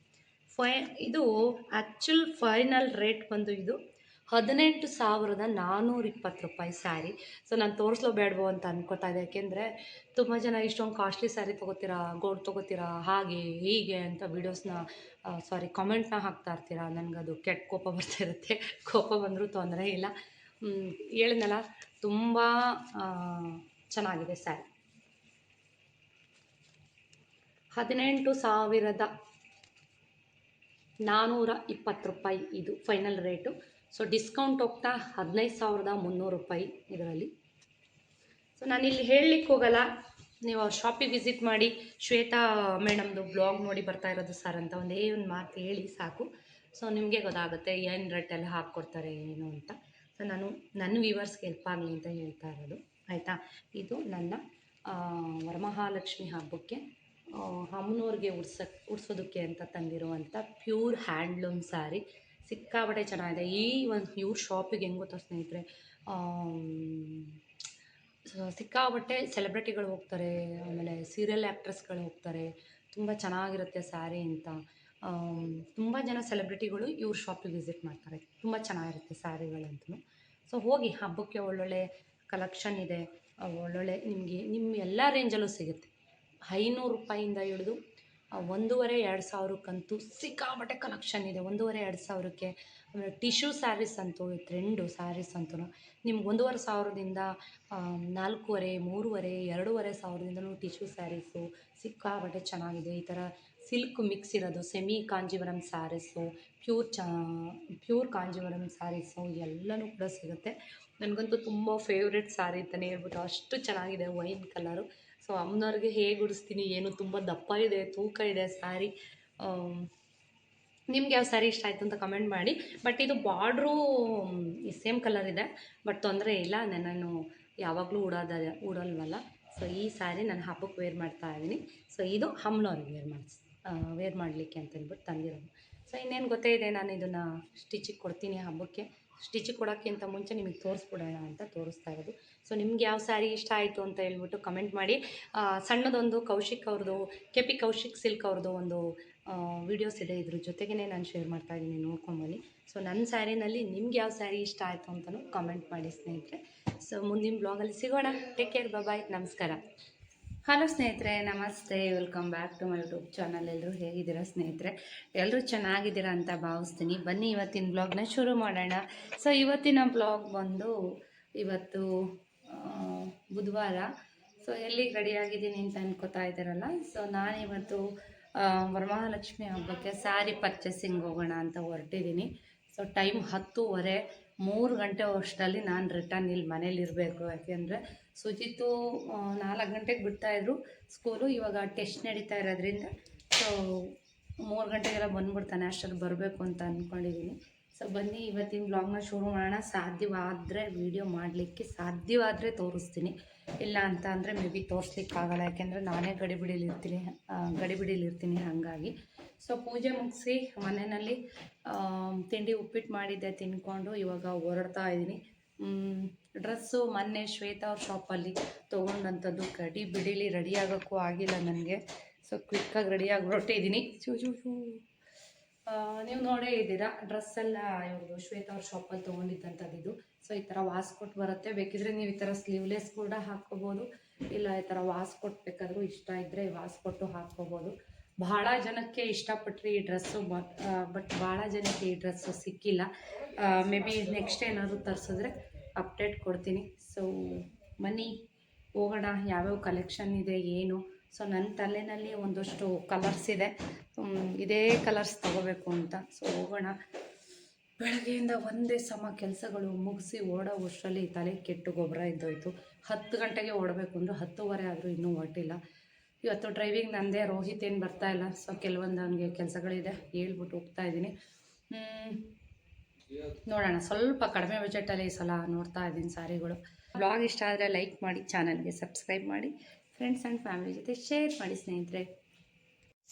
ಇದು ಆ್ಯಕ್ಚುಲ್ ಫೈನಲ್ ರೇಟ್ ಬಂದು ಇದು 18,420 ರೂಪಾಯಿ ಸ್ಯಾರಿ. ಸೊ ನಾನು ತೋರಿಸ್ಲೋ ಬೇಡವೋ ಅಂತ ಅನ್ಕೋತಾ ಇದೆ, ಯಾಕೆಂದರೆ ತುಂಬ ಜನ ಇಷ್ಟೊಂದು ಕಾಸ್ಟ್ಲಿ ಸ್ಯಾರಿ ತೊಗೋತೀರಾ, ಗೋಲ್ಡ್ ತೊಗೋತೀರಾ, ಹಾಗೆ ಹೀಗೆ ಅಂತ ವೀಡಿಯೋಸ್ನ ಕಾಮೆಂಟ್ನ ಹಾಕ್ತಾ ಇರ್ತೀರಾ. ನನಗದು ಕೆಟ್ಟ ಕೋಪ ಬರ್ತಾ ಇರುತ್ತೆ. ಕೋಪ ಬಂದರೂ ತೊಂದರೆ ಇಲ್ಲ. ಹೇಳಿದ್ನಲ್ಲ, ತುಂಬ ಚೆನ್ನಾಗಿದೆ ಸ್ಯಾರಿ. 18,420 ರೂಪಾಯಿ ಇದು ಫೈನಲ್ ರೇಟು. ಸೊ ಡಿಸ್ಕೌಂಟ್ ಹೋಗ್ತಾ 15,300 ರೂಪಾಯಿ ಇದರಲ್ಲಿ. ಸೊ ನಾನಿಲ್ಲಿ ಹೇಳಲಿಕ್ಕೆ ಹೋಗಲ್ಲ, ನೀವು ಶಾಪಿಗೆ ವಿಸಿಟ್ ಮಾಡಿ ಶ್ವೇತಾ ಮೇಡಮ್ದು ಬ್ಲಾಗ್ ನೋಡಿ ಬರ್ತಾ ಇರೋದು ಸರ್ ಅಂತ ಒಂದೇ ಒಂದು ಮಾತು ಹೇಳಿ ಸಾಕು. ಸೊ ನಿಮಗೆ ಗೊತ್ತಾಗುತ್ತೆ ಏನು ರೇಟಲ್ಲಿ ಹಾಕ್ಕೊಡ್ತಾರೆ ಏನು ಅಂತ. ಸೊ ನನ್ನ ವ್ಯೂವರ್ಸ್ಗೆ ಹೆಲ್ಪ್ ಆಗಲಿ ಅಂತ ಹೇಳ್ತಾ ಇರೋದು, ಆಯಿತಾ. ಇದು ನನ್ನ ವರಮಹಾಲಕ್ಷ್ಮಿ ಹಬ್ಬಕ್ಕೆ ಅಮ್ಮನವ್ರಿಗೆ ಉಡ್ಸೋದಕ್ಕೆ ಅಂತ ತಂದಿರುವಂಥ ಪ್ಯೂರ್ ಹ್ಯಾಂಡ್ಲೂಮ್ ಸ್ಯಾರಿ. ಸಿಕ್ಕಾಪಟ್ಟೆ ಚೆನ್ನಾಗಿದೆ. ಈ ಒಂದು ಇವ್ರ ಶಾಪಿಗೆ ಹೆಂಗೆ ಗೊತ್ತಾ ಸ್ನೇಹಿತರೆ, ಸಿಕ್ಕಾಪಟ್ಟೆ ಸೆಲೆಬ್ರಿಟಿಗಳು ಹೋಗ್ತಾರೆ, ಆಮೇಲೆ ಸೀರಿಯಲ್ ಆ್ಯಕ್ಟ್ರೆಸ್ಗಳು ಹೋಗ್ತಾರೆ. ತುಂಬ ಚೆನ್ನಾಗಿರುತ್ತೆ ಸ್ಯಾರಿ ಅಂತ. ತುಂಬ ಜನ ಸೆಲೆಬ್ರಿಟಿಗಳು ಇವ್ರ ಶಾಪಿಗೆ ವಿಸಿಟ್ ಮಾಡ್ತಾರೆ. ತುಂಬ ಚೆನ್ನಾಗಿರುತ್ತೆ ಸ್ಯಾರಿಗಳಂತೂ. ಸೊ ಹೋಗಿ ಹಬ್ಬಕ್ಕೆ ಒಳ್ಳೊಳ್ಳೆ ಕಲೆಕ್ಷನ್ ಇದೆ. ಒಳ್ಳೊಳ್ಳೆ ನಿಮಗೆ ನಿಮ್ಮ ಎಲ್ಲ ರೇಂಜಲ್ಲೂ ಸಿಗುತ್ತೆ. 500 ರೂಪಾಯಿಂದ ಹಿಡಿದು 1,500-2,000ಕ್ಕಂತೂ ಸಿಕ್ಕಾಪಟ್ಟೆ ಕಲೆಕ್ಷನ್ ಇದೆ. 1,500-2,000ಕ್ಕೆ. ಆಮೇಲೆ ಟಿಶ್ಯೂ ಸ್ಯಾರೀಸ್ ಅಂತೂ ಟ್ರೆಂಡು ಸ್ಯಾರೀಸ್ ಅಂತೂ ನಿಮ್ಗೆ 1,500ದಿಂದ 4,500, 3,500, 2,500ದಿಂದಲೂ ಟಿಶ್ಯೂ ಸ್ಯಾರೀಸು ಸಿಕ್ಕಾಪಟ್ಟೆ ಚೆನ್ನಾಗಿದೆ. ಈ ಥರ ಸಿಲ್ಕ್ ಮಿಕ್ಸ್ ಇರೋದು ಸೆಮಿ ಕಾಂಜೀವರಂ ಸ್ಯಾರೀಸು, ಪ್ಯೂರ್ ಕಾಂಜೀವರಂ ಸ್ಯಾರೀಸು ಎಲ್ಲನೂ ಕೂಡ ಸಿಗುತ್ತೆ. ನನಗಂತೂ ತುಂಬ ಫೇವ್ರೆಟ್ ಸ್ಯಾರಿ ಅಂತಲೇ ಹೇಳ್ಬಿಟ್ಟು ಅಷ್ಟು ಚೆನ್ನಾಗಿದೆ ವೈನ್ ಕಲರು. ಸೊ ಅಮ್ಮನವ್ರಿಗೆ ಹೇಗೆ ಉಡಿಸ್ತೀನಿ ಏನು, ತುಂಬ ದಪ್ಪ ಇದೆ, ತೂಕ ಇದೆ ಸ್ಯಾರಿ. ನಿಮ್ಗೆ ಯಾವ ಸ್ಯಾರಿ ಇಷ್ಟ ಆಯಿತು ಅಂತ ಕಮೆಂಟ್ ಮಾಡಿ. ಬಟ್ ಇದು ಬಾರ್ಡ್ರು ಸೇಮ್ ಕಲರ್ ಇದೆ, ಬಟ್ ತೊಂದರೆ ಇಲ್ಲ, ನಾನು ಯಾವಾಗಲೂ ಉಡಲ್ವಲ್ಲ. ಸೊ ಈ ಸ್ಯಾರಿ ನಾನು ಹಬ್ಬಕ್ಕೆ ವೇರ್ ಮಾಡ್ತಾ ಇದ್ದೀನಿ. ಸೊ ಇದು ಅಮ್ಮನವ್ರಿಗೆ ವೇರ್ ಮಾಡಲಿಕ್ಕೆ ಅಂತ ಅಂದ್ಬಿಟ್ಟು ತಂದಿರೋದು. ಸೊ ಇನ್ನೇನು ಗೊತ್ತೇ ಇದೆ, ನಾನು ಇದನ್ನು ಸ್ಟಿಚಿಗೆ ಕೊಡ್ತೀನಿ ಹಬ್ಬಕ್ಕೆ. ಸ್ಟಿಚಿಗೆ ಕೊಡೋಕ್ಕಿಂತ ಮುಂಚೆ ನಿಮಗೆ ತೋರಿಸ್ಬಿಡೋಣ ಅಂತ ತೋರಿಸ್ತಾ ಇರೋದು. ಸೊ ನಿಮ್ಗೆ ಯಾವ ಸ್ಯಾರಿ ಇಷ್ಟ ಆಯಿತು ಅಂತ ಹೇಳ್ಬಿಟ್ಟು ಕಮೆಂಟ್ ಮಾಡಿ. ಸಣ್ಣದೊಂದು ಕೌಶಿಕ್ ಅವ್ರದ್ದು, KP ಕೌಶಿಕ್ ಸಿಲ್ಕ್ ಅವ್ರದ್ದು ಒಂದು ವೀಡಿಯೋಸ್ ಇದೆ, ಇದ್ರ ಜೊತೆಗೇ ನಾನು ಶೇರ್ ಮಾಡ್ತಾಯಿದ್ದೀನಿ, ನೋಡ್ಕೊಂಬನ್ನಿ. ಸೊ ನನ್ನ ಸ್ಯಾರಿನಲ್ಲಿ ನಿಮ್ಗೆ ಯಾವ ಸ್ಯಾರಿ ಇಷ್ಟ ಆಯಿತು ಅಂತಲೂ ಕಮೆಂಟ್ ಮಾಡಿ ಸ್ನೇಹಿತರೆ. ಸೊ ಮುಂದಿನ ಬ್ಲಾಗಲ್ಲಿ ಸಿಗೋಣ. ಟೇಕ್ ಕೇರ್, ಬಾಯ್, ನಮಸ್ಕಾರ. ಹಲೋ ಸ್ನೇಹಿತರೆ, ನಮಸ್ತೆ, welcome back to my YouTube channel. ಎಲ್ಲರೂ ಹೇಗಿದ್ದೀರಾ ಸ್ನೇಹಿತರೆ? ಎಲ್ಲರೂ ಚೆನ್ನಾಗಿದ್ದೀರಾ ಅಂತ ಭಾವಿಸ್ತೀನಿ. ಬನ್ನಿ ಇವತ್ತಿನ ಬ್ಲಾಗ್ನ ಶುರು ಮಾಡೋಣ. ಸೊ ಇವತ್ತಿನ ಬ್ಲಾಗ್ ಬಂದು ಇವತ್ತು ಬುಧವಾರ. ಸೊ ಎಲ್ಲಿಗೆ ರೆಡಿಯಾಗಿದ್ದೀನಿ ಅಂತ ಅನ್ಕೋತಾ ಇದ್ದಾರಲ್ಲ. ಸೊ ನಾನಿವತ್ತು ವರಮಹಾಲಕ್ಷ್ಮಿ ಹಬ್ಬಕ್ಕೆ ಸ್ಯಾರಿ ಪರ್ಚೇಸಿಂಗ್ ಹೋಗೋಣ ಅಂತ ಹೊರಟಿದ್ದೀನಿ. ಸೊ ಟೈಮ್ 10:30, 3 ಗಂಟೆ ಅಷ್ಟರಲ್ಲಿ ನಾನು ರಿಟರ್ನ್ ಇಲ್ಲಿ ಮನೇಲಿ ಇರಬೇಕು. ಯಾಕೆಂದರೆ ಸುಜಿತು 4 ಗಂಟೆಗೆ ಬಿಡ್ತಾಯಿದ್ರು ಸ್ಕೂಲು. ಇವಾಗ ಟೆಸ್ಟ್ ನಡೀತಾ ಇರೋದ್ರಿಂದ ಸೊ 3 ಗಂಟೆಗೆಲ್ಲ ಬಂದುಬಿಡ್ತಾನೆ, ಅಷ್ಟರಲ್ಲಿ ಬರಬೇಕು ಅಂತ ಅಂದ್ಕೊಂಡಿದ್ದೀನಿ. ಸೊ ಬನ್ನಿ ಇವತ್ತಿನ ಬ್ಲಾಗ್ನ ಶುರು ಮಾಡೋಣ. ಸಾಧ್ಯವಾದರೆ ವೀಡಿಯೋ ಮಾಡಲಿಕ್ಕೆ ಸಾಧ್ಯವಾದರೆ ತೋರಿಸ್ತೀನಿ, ಇಲ್ಲ ಅಂತ ಅಂದರೆ ಮೇ ಬಿ ತೋರಿಸ್ಲಿಕ್ಕಾಗಲ್ಲ. ಯಾಕೆಂದರೆ ನಾನೇ ಗಡಿಬಿಡಿಲಿರ್ತೀನಿ ಹಾಗಾಗಿ. ಸೊ ಪೂಜೆ ಮುಗಿಸಿ ಮನೆಯಲ್ಲಿ ತಿಂಡಿ ಉಪ್ಪಿಟ್ಟು ಮಾಡಿದ್ದೆ, ತಿನ್ಕೊಂಡು ಇವಾಗ ಹೊರಡ್ತಾ ಇದ್ದೀನಿ. ಡ್ರೆಸ್ಸು ಮೊನ್ನೆ ಶ್ವೇತಾ ಅವ್ರ ಶಾಪಲ್ಲಿ ತೊಗೊಂಡಂಥದ್ದು, ರೆಡಿ ಆಗೋಕ್ಕೂ ಆಗಿಲ್ಲ ನನಗೆ. ಸೊ ಕ್ವಿಕ್ಕಾಗಿ ರೆಡಿಯಾಗಿ ಹೊರಟಿದ್ದೀನಿ. ನೀವು ನೋಡೇ ಇದ್ದೀರಾ ಡ್ರೆಸ್ಸೆಲ್ಲ ಇವ್ರದ್ದು ಶ್ವೇತಾ ಅವ್ರ ಶಾಪಲ್ಲಿ ತೊಗೊಂಡಿದ್ದಂಥದ್ದು ಇದು. ಸೊ ಈ ಥರ ವಾಸ್ಕೊಟ್ಟು ಬರುತ್ತೆ. ಬೇಕಿದ್ರೆ ನೀವು ಈ ಥರ ಸ್ಲೀವ್ಲೆಸ್ ಕೂಡ ಹಾಕ್ಕೋಬೋದು, ಇಲ್ಲ ಈ ಥರ ವಾಸ್ಕೊಟ್ಟು ಬೇಕಾದರೂ ಇಷ್ಟ ಇದ್ದರೆ ವಾಸ್ಕೊಟ್ಟು ಹಾಕ್ಕೋಬೋದು. ಭಾಳ ಜನಕ್ಕೆ ಇಷ್ಟಪಟ್ಟರೆ ಈ ಡ್ರೆಸ್ಸು, ಬಟ್ ಭಾಳ ಜನಕ್ಕೆ ಈ ಡ್ರೆಸ್ಸು ಸಿಕ್ಕಿಲ್ಲ. ಮೇ ಬಿ ನೆಕ್ಸ್ಟ್ ಏನಾದರೂ ತರಿಸಿದ್ರೆ ಅಪ್ಡೇಟ್ ಕೊಡ್ತೀನಿ. ಸೊ ಬನ್ನಿ ಹೋಗೋಣ, ಯಾವ್ಯಾವ ಕಲೆಕ್ಷನ್ ಇದೆ ಏನು. ಸೊ ನನ್ನ ತಲೆಯಲ್ಲಿ ಒಂದಷ್ಟು ಕಲರ್ಸ್ ಇದೆ, ಇದೇ ಕಲರ್ಸ್ ತೊಗೋಬೇಕು ಅಂತ. ಸೊ ಹೋಗೋಣ. ಬೆಳಗ್ಗೆಯಿಂದ ಒಂದೇ ಸಮ ಕೆಲಸಗಳು ಮುಗಿಸಿ ಓಡೋ ವರ್ಷದಲ್ಲಿ ತಲೆ ಕೆಟ್ಟು ಗೊಬ್ಬರ ಇದ್ದೋಯ್ತು. 10 ಗಂಟೆಗೆ ಓಡಬೇಕು ಅಂದರು, 10:15 ಆದರೂ ಇನ್ನೂ ಹೊರಟಿಲ್ಲ. ಇವತ್ತು ಡ್ರೈವಿಂಗ್ ನಂದೇ, ರೋಹಿತ್ ಏನು ಬರ್ತಾಯಿಲ್ಲ. ಸೊ ಕೆಲವೊಂದು ನನಗೆ ಕೆಲಸಗಳಿದೆ, ಹೇಳ್ಬಿಟ್ಟು ಹೋಗ್ತಾ ಇದ್ದೀನಿ. ನೋಡೋಣ, ಸ್ವಲ್ಪ ಕಡಿಮೆ ಬಜೆಟಲ್ಲಿ ಈ ಸಲ ನೋಡ್ತಾ ಇದ್ದೀನಿ ಸ್ಯಾರಿಗಳು. ಬ್ಲಾಗ್ ಇಷ್ಟ ಆದರೆ ಲೈಕ್ ಮಾಡಿ, ಚಾನಲ್ಗೆ ಸಬ್ಸ್ಕ್ರೈಬ್ ಮಾಡಿ, ಫ್ರೆಂಡ್ಸ್ ಆ್ಯಂಡ್ ಫ್ಯಾಮಿಲಿ ಜೊತೆ ಶೇರ್ ಮಾಡಿ ಸ್ನೇಹಿತರೆ.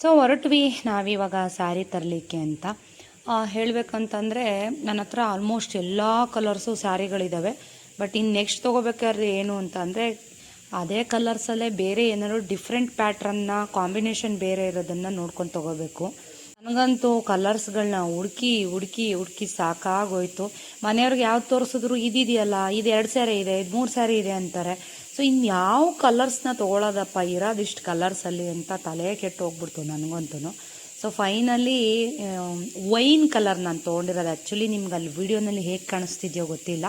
ಸೊ ಹೊರಟ್ವಿ ನಾವಿವಾಗ ಸ್ಯಾರಿ ತರಲಿಕ್ಕೆ ಅಂತ. ಹೇಳಬೇಕಂತಂದರೆ ನನ್ನ ಹತ್ರ ಆಲ್ಮೋಸ್ಟ್ ಎಲ್ಲ ಕಲರ್ಸು ಸ್ಯಾರಿಗಳಿದ್ದಾವೆ. ಬಟ್ ಇನ್ನು ನೆಕ್ಸ್ಟ್ ತೊಗೋಬೇಕಾದ್ರೆ ಏನು ಅಂತ ಅಂದರೆ ಅದೇ ಕಲರ್ಸಲ್ಲೇ ಬೇರೆ ಏನಾದ್ರು ಡಿಫ್ರೆಂಟ್ ಪ್ಯಾಟ್ರನ್ನ ಕಾಂಬಿನೇಷನ್ ಬೇರೆ ಇರೋದನ್ನು ನೋಡ್ಕೊಂಡು ತೊಗೋಬೇಕು. ನನಗಂತೂ ಕಲರ್ಸ್ಗಳನ್ನ ಹುಡುಕಿ ಸಾಕಾಗೋಯ್ತು. ಮನೆಯವ್ರಿಗೆ ಯಾವ್ದು ತೋರಿಸಿದ್ರು ಇದಿದೆಯಲ್ಲ, ಇದು 2 ಸ್ಯಾರಿ ಇದೆ, ಇದು 3 ಸ್ಯಾರಿ ಇದೆ ಅಂತಾರೆ. ಸೊ ಇನ್ಯಾವ ಕಲರ್ಸ್ನ ತೊಗೊಳೋದಪ್ಪ, ಇರೋದಿಷ್ಟು ಕಲರ್ಸಲ್ಲಿ ಅಂತ ತಲೆ ಕೆಟ್ಟು ಹೋಗ್ಬಿಡ್ತು ನನಗಂತೂ. ಸೊ ಫೈನಲಿ ವೈನ್ ಕಲರ್ ನಾನು ತೊಗೊಂಡಿರೋದು. ಆ್ಯಕ್ಚುಲಿ ನಿಮ್ಗೆ ಅಲ್ಲಿ ವಿಡಿಯೋನಲ್ಲಿ ಹೇಗೆ ಕಾಣಿಸ್ತಿದೆಯೋ ಗೊತ್ತಿಲ್ಲ.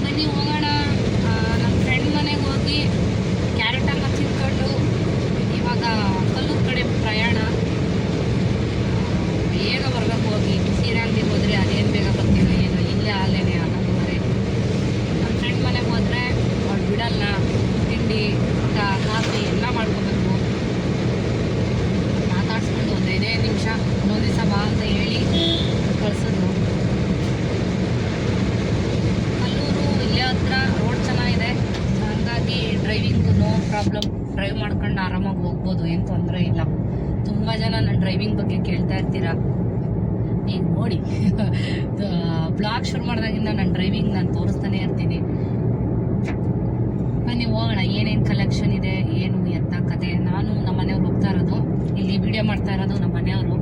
ಬನ್ನಿ ಹೋಗೋಣ. ನಮ್ಮ ಫ್ರೆಂಡ್ ಮನೆಗೆ ಹೋಗಿ ಕ್ಯಾರೆಟೆಲ್ಲ ತಿನ್ಕೊಂಡು ಇವಾಗ ಕಲ್ಲೂರು ಕಡೆ ಪ್ರಯಾಣ. ಬೇಗ ಬರಬೇಕು, ಹೋಗಿ ಸೀರಾಂಗಿಗೆ ಹೋದರೆ ಅದೇನು ಬೇಗ ಬರ್ತೀನೋ ಏನೋ, ಇಲ್ಲೇ ಅಲ್ಲೇನೆ 11:30. ನಮ್ಮ ಫ್ರೆಂಡ್ ಮನೆಗೆ ಹೋದರೆ ಅವ್ರು ಬಿಡಲ್ಲ, ತಿಂಡಿ ಊಟ ಕಾಫಿ ಎಲ್ಲ ಮಾಡ್ಕೋಬೇಕು. ಮಾತಾಡ್ಸ್ಕೊಂಡು 15 ನಿಮಿಷ ಒಂದೊಂದು ದಿವಸ ಬಾ ಅಂತ ಹೇಳಿ ಕಳಿಸಿದ್ರು. ಕಲ್ಲೂರು ಇಲ್ಲೇ ಹತ್ರ, ರೋಡ್ ಚೆನ್ನಾಗಿದೆ, ಹಾಗಾಗಿ ಡ್ರೈವಿಂಗು ನೋ ಪ್ರಾಬ್ಲಮ್. ಡ್ರೈವ್ ಮಾಡ್ಕೊಂಡು ಆರಾಮಾಗಿ ಹೋಗ್ಬೋದು, ಏನು ತೊಂದರೆ ಇಲ್ಲ. ತುಂಬ ತುಂಬ ಜನ ನನ್ನ ಡ್ರೈವಿಂಗ್ ಬಗ್ಗೆ ಕೇಳ್ತಾ ಇರ್ತೀರಾ. ಈಗ ನೋಡಿ ಬ್ಲಾಗ್ ಶುರು ಮಾಡಿದಾಗಿಂದ ನನ್ನ ಡ್ರೈವಿಂಗ್ ನಾನು ತೋರಿಸ್ತಾನೆ ಇರ್ತೀನಿ. ಬನ್ನಿ ಹೋಗೋಣ, ಏನೇನು ಕಲೆಕ್ಷನ್ ಇದೆ, ಏನು ಎತ್ತ ಕತೆ. ನಾನು ನಮ್ಮ ಮನೆಯವ್ರು ಹೋಗ್ತಾ ಇರೋದು, ಇಲ್ಲಿ ವಿಡಿಯೋ ಮಾಡ್ತಾ ಇರೋದು ನಮ್ಮ ಮನೆಯವರು.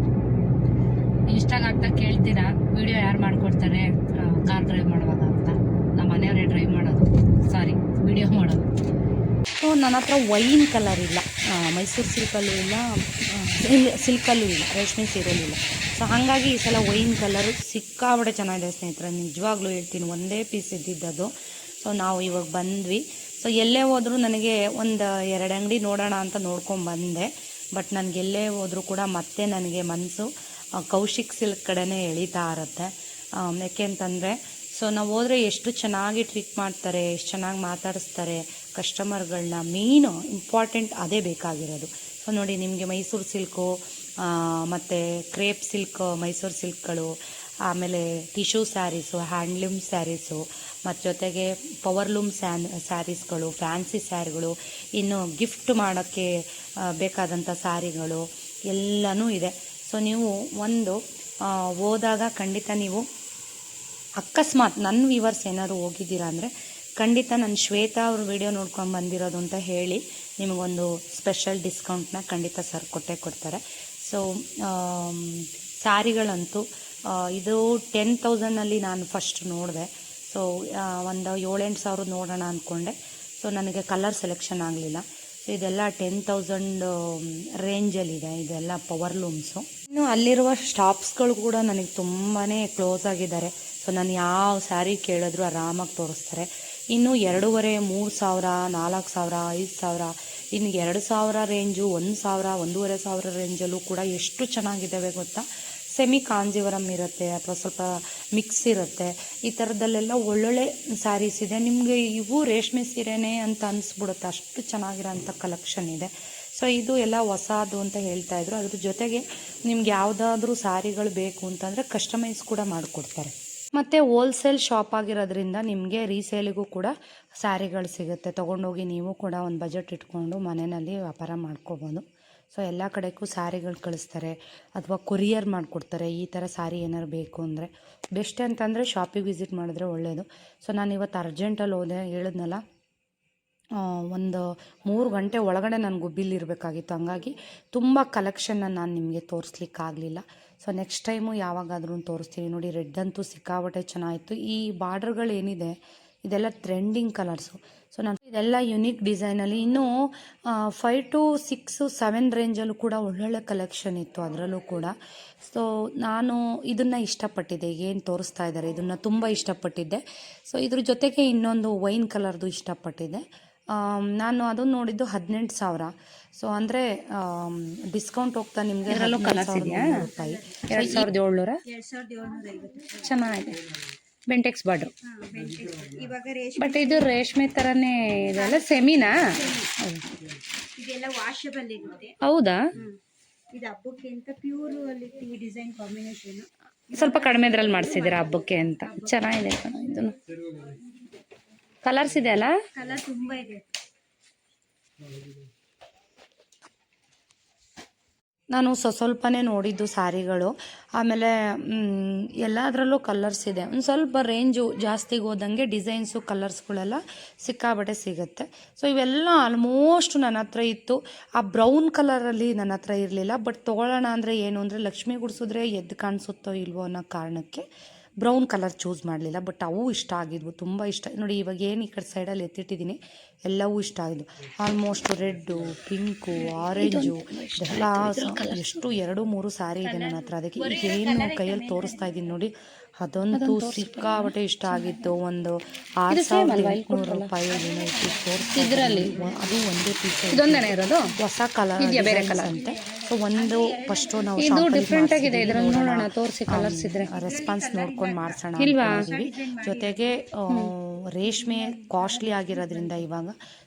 ಇನ್ಸ್ಟಾಗ್ ಆಗ್ತಾ ಕೇಳ್ತೀರಾ ವಿಡಿಯೋ ಯಾರು ಮಾಡಿಕೊಡ್ತಾರೆ ಕಾರ್ ಡ್ರೈವ್ ಮಾಡುವಾಗ ಅಂತ. ನಮ್ಮ ಮನೆಯವರೇ ಡ್ರೈವ್ ಮಾಡೋದು, ಸಾರಿ ವಿಡಿಯೋ ಮಾಡೋದು. ಸೊ ನನ್ನ ಹತ್ರ ವೈನ್ ಕಲರ್ ಇಲ್ಲ, ಮೈಸೂರು ಸಿಲ್ಕಲ್ಲೂ ಇಲ್ಲ, ಸಿಲ್ಕಲ್ಲೂ ಇಲ್ಲ, ರೇಷ್ಮೆ ಸೀರೆಯಲ್ಲೂ ಇಲ್ಲ. ಸೊ ಹಾಗಾಗಿ ಈ ಸಲ ವೈನ್ ಕಲರು ಸಿಕ್ಕಾಬಡೆ ಚೆನ್ನಾಗಿದೆ ಸ್ನೇಹಿತರೆ, ನಿಜವಾಗ್ಲೂ ಹೇಳ್ತೀನಿ. ಒಂದೇ ಪೀಸ್ ಇದ್ದಿದ್ದದು. ಸೊ ನಾವು ಇವಾಗ ಬಂದ್ವಿ. ಸೊ ಎಲ್ಲೇ ಹೋದರೂ ನನಗೆ ಒಂದು 2 ಅಂಗಡಿ ನೋಡೋಣ ಅಂತ ನೋಡ್ಕೊಂಬಂದೆ. ಬಟ್ ನನಗೆ ಎಲ್ಲೇ ಹೋದರೂ ಕೂಡ ಮತ್ತೆ ನನಗೆ ಮನಸ್ಸು ಕೌಶಿಕ್ ಸಿಲ್ಕ್ ಕಡೆನೇ ಎಳೀತಾ ಇರುತ್ತೆ. ಯಾಕೆ ಅಂತಂದರೆ, ಸೊ ನಾವು ಹೋದರೆ ಎಷ್ಟು ಚೆನ್ನಾಗಿ ಟ್ರೀಟ್ ಮಾಡ್ತಾರೆ, ಎಷ್ಟು ಚೆನ್ನಾಗಿ ಮಾತಾಡಿಸ್ತಾರೆ ಕಸ್ಟಮರ್ಗಳನ್ನ. ಮೇಯ್ನು ಇಂಪಾರ್ಟೆಂಟ್ ಅದೇ ಬೇಕಾಗಿರೋದು. ಸೊ ನೋಡಿ, ನಿಮಗೆ ಮೈಸೂರು ಸಿಲ್ಕು ಮತ್ತು ಕ್ರೇಪ್ ಸಿಲ್ಕ್, ಮೈಸೂರು ಸಿಲ್ಕ್ಗಳು, ಆಮೇಲೆ ಟಿಶ್ಯೂ ಸ್ಯಾರೀಸು, ಹ್ಯಾಂಡ್ಲೂಮ್ ಸ್ಯಾರೀಸು, ಮತ್ತು ಜೊತೆಗೆ ಪವರ್ಲೂಮ್ ಸ್ಯಾರೀಸ್ಗಳು, ಫ್ಯಾನ್ಸಿ ಸ್ಯಾರಿಗಳು, ಇನ್ನು ಗಿಫ್ಟ್ ಮಾಡೋಕ್ಕೆ ಬೇಕಾದಂಥ ಸ್ಯಾರಿಗಳು ಎಲ್ಲನೂ ಇದೆ. ಸೊ ನೀವು ಒಂದು ಹೋದಾಗ ಖಂಡಿತ ನೀವು ಅಕಸ್ಮಾತ್ ನನ್ನ ವ್ಯೂವರ್ಸ್ ಏನಾದ್ರು ಹೋಗಿದ್ದೀರಾ ಅಂದರೆ ಖಂಡಿತ ನನ್ನ ಶ್ವೇತಾ ಅವ್ರ ವಿಡಿಯೋ ನೋಡ್ಕೊಂಡು ಬಂದಿರೋದು ಅಂತ ಹೇಳಿ ನಿಮಗೊಂದು ಸ್ಪೆಷಲ್ ಡಿಸ್ಕೌಂಟ್ನ ಖಂಡಿತ ಸರ್ ಕೊಟ್ಟೇ ಕೊಡ್ತಾರೆ. ಸೊ ಸ್ಯಾರಿಗಳಂತೂ ಇದು 10,000ನಲ್ಲಿ ನಾನು ಫಸ್ಟ್ ನೋಡಿದೆ. ಸೊ ಒಂದು 7-8 ಸಾವಿರ ನೋಡೋಣ ಅಂದ್ಕೊಂಡೆ. ಸೊ ನನಗೆ ಕಲರ್ ಸೆಲೆಕ್ಷನ್ ಆಗಲಿಲ್ಲ. ಸೊ ಇದೆಲ್ಲ 10,000 ರೇಂಜಲ್ಲಿದೆ, ಇದೆಲ್ಲ ಪವರ್ಲೂಮ್ಸು. ಇನ್ನು ಅಲ್ಲಿರುವ ಸ್ಟಾಪ್ಸ್ಗಳು ಕೂಡ ನನಗೆ ತುಂಬಾ ಕ್ಲೋಸ್ ಆಗಿದ್ದಾರೆ. ಸೊ ನಾನು ಯಾವ ಸ್ಯಾರಿ ಕೇಳಿದ್ರು ಆರಾಮಾಗಿ ತೋರಿಸ್ತಾರೆ. ಇನ್ನು 2,500, 3,000, 4,000, 5,000, ಇನ್ನು 2,000 ರೇಂಜು, 1,000, 1,500 ರೇಂಜಲ್ಲೂ ಕೂಡ ಎಷ್ಟು ಚೆನ್ನಾಗಿದ್ದಾವೆ ಗೊತ್ತಾ. ಸೆಮಿ ಕಾಂಜೀವರಮ್ ಇರುತ್ತೆ ಅಥವಾ ಸ್ವಲ್ಪ ಮಿಕ್ಸ್ ಇರುತ್ತೆ. ಈ ಥರದಲ್ಲೆಲ್ಲ ಒಳ್ಳೊಳ್ಳೆ ಸ್ಯಾರೀಸ್ ಇದೆ. ನಿಮಗೆ ಇವು ರೇಷ್ಮೆ ಸೀರೆನೇ ಅಂತ ಅನಿಸ್ಬಿಡುತ್ತೆ, ಅಷ್ಟು ಚೆನ್ನಾಗಿರೋಂಥ ಕಲೆಕ್ಷನ್ ಇದೆ. ಸೊ ಇದು ಎಲ್ಲ ಹೊಸದು ಅಂತ ಹೇಳ್ತಾಯಿದ್ರು. ಅದ್ರ ಜೊತೆಗೆ ನಿಮ್ಗೆ ಯಾವುದಾದ್ರೂ ಸ್ಯಾರಿಗಳು ಬೇಕು ಅಂತಂದರೆ ಕಸ್ಟಮೈಸ್ ಕೂಡ ಮಾಡಿಕೊಡ್ತಾರೆ. ಮತ್ತು ಹೋಲ್ಸೇಲ್ ಶಾಪ್ ಆಗಿರೋದ್ರಿಂದ ನಿಮಗೆ ರೀಸೇಲಿಗೂ ಕೂಡ ಸ್ಯಾರಿಗಳು ಸಿಗುತ್ತೆ. ತೊಗೊಂಡೋಗಿ ನೀವು ಕೂಡ ಒಂದು ಬಜೆಟ್ ಇಟ್ಕೊಂಡು ಮನೆಯಲ್ಲಿ ವ್ಯಾಪಾರ ಮಾಡ್ಕೋಬೋದು. ಸೊ ಎಲ್ಲ ಕಡೆಗೂ ಸ್ಯಾರಿಗಳು ಕಳಿಸ್ತಾರೆ ಅಥವಾ ಕೊರಿಯರ್ ಮಾಡಿಕೊಡ್ತಾರೆ. ಈ ಥರ ಸ್ಯಾರಿ ಏನಾರು ಬೇಕು ಅಂದರೆ ಬೆಸ್ಟ್ ಅಂತಂದರೆ ಶಾಪಿಗೆ ವಿಸಿಟ್ ಮಾಡಿದ್ರೆ ಒಳ್ಳೆಯದು. ಸೊ ನಾನು ಇವತ್ತು ಅರ್ಜೆಂಟಲ್ಲಿ ಹೋದೆ, ಹೇಳಿದ್ನಲ್ಲ, ಒಂದು 3 ಗಂಟೆ ಒಳಗಡೆ ನನಗೂ ಬಿಲ್ ಇರಬೇಕಾಗಿತ್ತು. ಹಂಗಾಗಿ ತುಂಬ ಕಲೆಕ್ಷನ್ನ ನಾನು ನಿಮಗೆ ತೋರಿಸ್ಲಿಕ್ಕಾಗಲಿಲ್ಲ. ಸೊ ನೆಕ್ಸ್ಟ್ ಟೈಮು ಯಾವಾಗಾದ್ರೂ ತೋರಿಸ್ತೀನಿ. ನೋಡಿ, ರೆಡ್ ಅಂತೂ ಸಿಕ್ಕಾಬಟ್ಟೆ ಚೆನ್ನಾಗಿತ್ತು. ಈ ಬಾರ್ಡ್ರ್ಗಳು ಏನಿದೆ ಇದೆಲ್ಲ ಟ್ರೆಂಡಿಂಗ್ ಕಲರ್ಸು. ಸೊ ನಾನು ಇದೆಲ್ಲ ಯುನೀಕ್ ಡಿಸೈನಲ್ಲಿ. ಇನ್ನೂ 5 to 6, 7 ರೇಂಜಲ್ಲೂ ಕೂಡ ಒಳ್ಳೊಳ್ಳೆ ಕಲೆಕ್ಷನ್ ಇತ್ತು ಅದರಲ್ಲೂ ಕೂಡ. ಸೊ ನಾನು ಇದನ್ನು ಇಷ್ಟಪಟ್ಟಿದ್ದೆ, ಏನು ತೋರಿಸ್ತಾ ಇದ್ದಾರೆ ಇದನ್ನು ತುಂಬ ಇಷ್ಟಪಟ್ಟಿದ್ದೆ. ಸೊ ಇದ್ರ ಜೊತೆಗೆ ಇನ್ನೊಂದು ವೈನ್ ಕಲರ್ದು ಇಷ್ಟಪಟ್ಟಿದ್ದೆ. ನಾನು ಅದನ್ನು ನೋಡಿದ್ದು 18,000. ಸೊ ಅಂದರೆ ಡಿಸ್ಕೌಂಟ್ ಹೋಗ್ತಾ ನಿಮಗೆ ರೂಪಾಯಿ 2,700 ಚೆನ್ನಾಗಿದೆ. ಬೆಂಟೆಕ್ಸ್ ಬಾರ್ಡ್ರು, ಬಟ್ ಇದು ರೇಷ್ಮೆ ಥರನೇ ಇದೆಲ್ಲ ಸೆಮಿನಾ? ಇದೆಲ್ಲ ವಾಷಬಲ್ ಇರುತ್ತೆ. ಹೌದಾ? ಇದು ಹಬ್ಬಕ್ಕೆ ಅಂತ ಪ್ಯೂರ್ ಅಲ್ಲಿ ಈ ಡಿಸೈನ್ ಕಾಂಬಿನೇಷನ್ ಸ್ವಲ್ಪ ಕಡಿಮೆ ಇದ್ರಲ್ಲಿ ಮಾಡಿಸಿದ್ದೀರಾ ಹಬ್ಬಕ್ಕೆ ಅಂತ. ಚೆನ್ನಾಗಿದೆ ಕಣ. ಇದನ್ನು ಕಲರ್ಸ್ ಇದೆ ಅಲ್ಲ? ಕಲರ್ ತುಂಬಾ ಇದೆ. ನಾನು ಸ್ವಲ್ಪನೇ ನೋಡಿದ್ದು ಸ್ಯಾರಿಗಳು. ಆಮೇಲೆ ಎಲ್ಲದರಲ್ಲೂ ಕಲರ್ಸ್ ಇದೆ. ಒಂದು ಸ್ವಲ್ಪ ರೇಂಜು ಜಾಸ್ತಿಗೆ ಹೋದಂಗೆ ಡಿಸೈನ್ಸು ಕಲರ್ಸ್ಗಳೆಲ್ಲ ಸಿಕ್ಕಾಬಟ್ಟೆ ಸಿಗುತ್ತೆ. ಸೊ ಇವೆಲ್ಲ ಆಲ್ಮೋಸ್ಟ್ ನನ್ನ ಹತ್ರ ಇತ್ತು. ಆ ಬ್ರೌನ್ ಕಲರಲ್ಲಿ ನನ್ನ ಹತ್ರ ಇರಲಿಲ್ಲ. ಬಟ್ ತೊಗೊಳ್ಳೋಣ ಅಂದರೆ ಏನು ಅಂದರೆ ಲಕ್ಷ್ಮಿ ಗುಡಿಸಿದ್ರೆ ಎದ್ದು ಕಾಣಿಸುತ್ತೋ ಇಲ್ವೋ ಅನ್ನೋ ಕಾರಣಕ್ಕೆ ಬ್ರೌನ್ ಕಲರ್ ಚೂಸ್ ಮಾಡಲಿಲ್ಲ. ಬಟ್ ಅವು ಇಷ್ಟ ಆಗಿದ್ವು, ತುಂಬ ಇಷ್ಟ. ನೋಡಿ, ಇವಾಗ ಏನು ಈ ಕಡೆ ಸೈಡಲ್ಲಿ ಎತ್ತಿಟ್ಟಿದ್ದೀನಿ ಎಲ್ಲವೂ ಇಷ್ಟ ಆಗಿದ್ವು. ಆಲ್ಮೋಸ್ಟ್ ರೆಡ್ಡು, ಪಿಂಕು, ಆರೆಂಜು ಎಲ್ಲ ಎಷ್ಟು 2-3 ಸ್ಯಾರಿ ಇದೆ ನನ್ನ ಹತ್ರ. ಅದಕ್ಕೆ ಈಗೇನು ಕೈಯಲ್ಲಿ ತೋರಿಸ್ತಾ ಇದ್ದೀನಿ ನೋಡಿ, ಅದಂತೂ ಸಿಕ್ಕಾಬಟ್ಟೆ ಇಷ್ಟ ಆಗಿತ್ತು. ಒಂದು 6,800 ರೂಪಾಯಿ ಇದರಲ್ಲಿ. ಅದು ಒಂದೇ ಪೀಸ್ ಇರೋದು, ಹೊಸ ಕಲರ್ ಬೇರೆ ಕಲರ್ ಅಂತೆ. ಸೊ ಒಂದು ಫಸ್ಟು ನಾವು ಇದು ಡಿಫ್ರೆಂಟ್ ಆಗಿದೆ, ಇದರಲ್ಲಿ ನೋಡೋಣ, ತೋರಿಸಿ ಕಲರ್ಸ್ ಇದ್ರೆ ರೆಸ್ಪಾನ್ಸ್ ನೋಡ್ಕೊಂಡು ಮಾಡಿಸೋಣ ಇಲ್ವಾ. ಜೊತೆಗೆ ರೇಷ್ಮೆ ಕಾಸ್ಟ್ಲಿ ಆಗಿರೋದ್ರಿಂದ ಇವಾಗ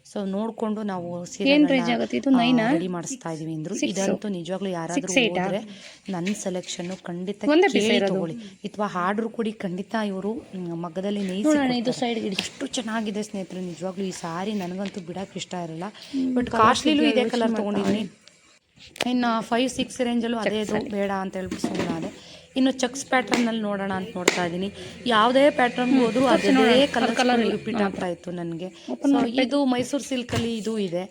ಸೊ ನೋಡಿಕೊಂಡು ನಾವು ರೆಡಿ ಮಾಡಿಸ್ತಾ ಇದೀವಿ ಅಂದ್ರು. ಇದಂತೂ ನಿಜವಾಗ್ಲೂ ಯಾರಾದರೂ ಹೋದ್ರೆ ನನ್ನ ಸೆಲೆಕ್ಷನ್ ಖಂಡಿತ ತಗೊಳ್ಳಿ, ಅಥವಾ ಆರ್ಡರ್ ಕೊಡಿ. ಖಂಡಿತ ಇವರು ಮಗ್ಗದಲ್ಲಿ ನೇಯ್ಸಿ ಅಷ್ಟು ಚೆನ್ನಾಗಿದೆ ಸ್ನೇಹಿತರೆ. ನಿಜವಾಗ್ಲೂ ಈ ಸ್ಯಾರಿ ನನಗಂತೂ ಬಿಡಕ್ಕೆ ಇಷ್ಟ ಇರಲ್ಲ. ಬಟ್ ಕಾಸ್ಟ್ಲಿಲೂ ಇದೇ ಕಲರ್ ತೊಗೊಂಡಿದ್ದೀನಿ. ಇನ್ನು 5-6 ರೇಂಜಲ್ಲೂ ಅದೇ ಇದು ಬೇಡ ಅಂತ ಹೇಳ್ಬಿಟ್ಟು ಸುಮ್ಮನಾದೆ. ಇನ್ನು ಚೆಕ್ಸ್ ಪ್ಯಾಟ್ರನ್ನಲ್ಲಿ ನೋಡೋಣ ಅಂತ ನೋಡ್ತಾ ಇದ್ದೀನಿ. ಯಾವುದೇ ಪ್ಯಾಟ್ರನ್ ಹೋದರೂ ಅದೇ ಕಲರ್ ರಿಪೀಟ್ ಆಗ್ತಾ ಇತ್ತು ನನಗೆ. ಸೊ ಇದು ಮೈಸೂರು ಸಿಲ್ಕಲ್ಲಿ ಇದು ಇದೆ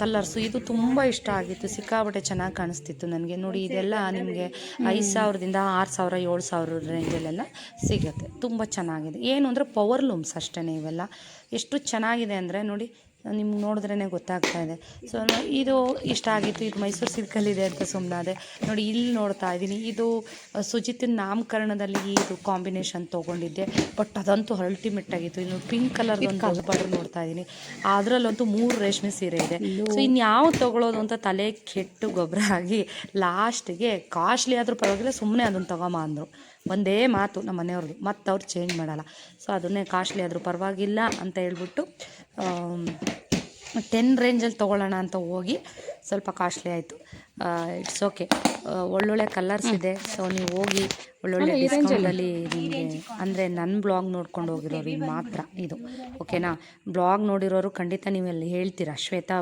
ಕಲರ್ಸು. ಇದು ತುಂಬ ಇಷ್ಟ ಆಗಿತ್ತು, ಸಿಕ್ಕಾಪಟ್ಟೆ ಚೆನ್ನಾಗಿ ಕಾಣಿಸ್ತಿತ್ತು ನನಗೆ. ನೋಡಿ ಇದೆಲ್ಲ ನಿಮಗೆ 5,000ದಿಂದ 6,000 7,000 ರೇಂಜಲ್ಲೆಲ್ಲ ಸಿಗುತ್ತೆ. ತುಂಬ ಚೆನ್ನಾಗಿದೆ. ಏನು ಅಂದರೆ ಪವರ್ ಲೂಮ್ಸ್ ಅಷ್ಟೇ ಇವೆಲ್ಲ. ಎಷ್ಟು ಚೆನ್ನಾಗಿದೆ ಅಂದರೆ ನೋಡಿ, ನಿಮ್ಗೆ ನೋಡಿದ್ರೇ ಗೊತ್ತಾಗ್ತಾ ಇದೆ. ಸೊ ಇದು ಇಷ್ಟ ಆಗಿತ್ತು. ಇದು ಮೈಸೂರು ಸಿಲ್ಕಲ್ಲಿದೆ ಅಂತ ಸುಮ್ಮನಾದೆ. ನೋಡಿ ಇಲ್ಲಿ ನೋಡ್ತಾ ಇದ್ದೀನಿ, ಇದು ಸುಜಿತಿನ ನಾಮಕರಣದಲ್ಲಿ ಇದು ಕಾಂಬಿನೇಷನ್ ತೊಗೊಂಡಿದ್ದೆ. ಬಟ್ ಅದಂತೂ ಅಲ್ಟಿಮೇಟ್ ಆಗಿತ್ತು. ಇನ್ನು ಪಿಂಕ್ ಕಲರ್ದು ಒಂದು ಬಾರ್ಡರ್ ನೋಡ್ತಾ ಇದ್ದೀನಿ. ಅದರಲ್ಲಂತೂ 3 ರೇಷ್ಮೆ ಸೀರೆ ಇದೆ. ಸೊ ಇನ್ಯಾವ ತೊಗೊಳ್ಳೋದು ಅಂತ ತಲೆ ಕೆಟ್ಟು ಗೊಬ್ಬರ ಆಗಿ ಲಾಸ್ಟಿಗೆ ಕಾಸ್ಟ್ಲಿ ಆದರೂ ಪರವಾಗಿಲ್ಲ ಸುಮ್ಮನೆ ಅದನ್ನು ತಗೊಂಬ ಅಂದರು. ಒಂದೇ ಮಾತು ನಮ್ಮ ಮನೆಯವ್ರದ್ದು, ಮತ್ತು ಅವ್ರು ಚೇಂಜ್ ಮಾಡಲ್ಲ. ಸೊ ಅದನ್ನೇ ಕಾಸ್ಟ್ಲಿ ಆದರೂ ಪರವಾಗಿಲ್ಲ ಅಂತ ಹೇಳ್ಬಿಟ್ಟು 10 ರೇಂಜಲ್ಲಿ ತೊಗೊಳ್ಳೋಣ ಅಂತ ಹೋಗಿ ಸ್ವಲ್ಪ ಕಾಸ್ಟ್ಲಿ ಆಯಿತು. It's okay. ಒಳ್ಳೊಳ್ಳೆ ಕಲರ್ಸ್ ಇದೆ. ಸೊ ನೀವು ಹೋಗಿ ಒಳ್ಳೊಳ್ಳೆ ಡಿಸ್ಕೌಂಟಲ್ಲಿ ನಿಮಗೆ, ಅಂದರೆ ನನ್ನ ಬ್ಲಾಗ್ ನೋಡ್ಕೊಂಡು ಹೋಗಿರೋರಿಗೆ ಮಾತ್ರ ಇದು, ಓಕೆನಾ? ಬ್ಲಾಗ್ ನೋಡಿರೋರು ಖಂಡಿತ ನೀವೆಲ್ಲಿ ಹೇಳ್ತೀರಾ, ಶ್ವೇತಾ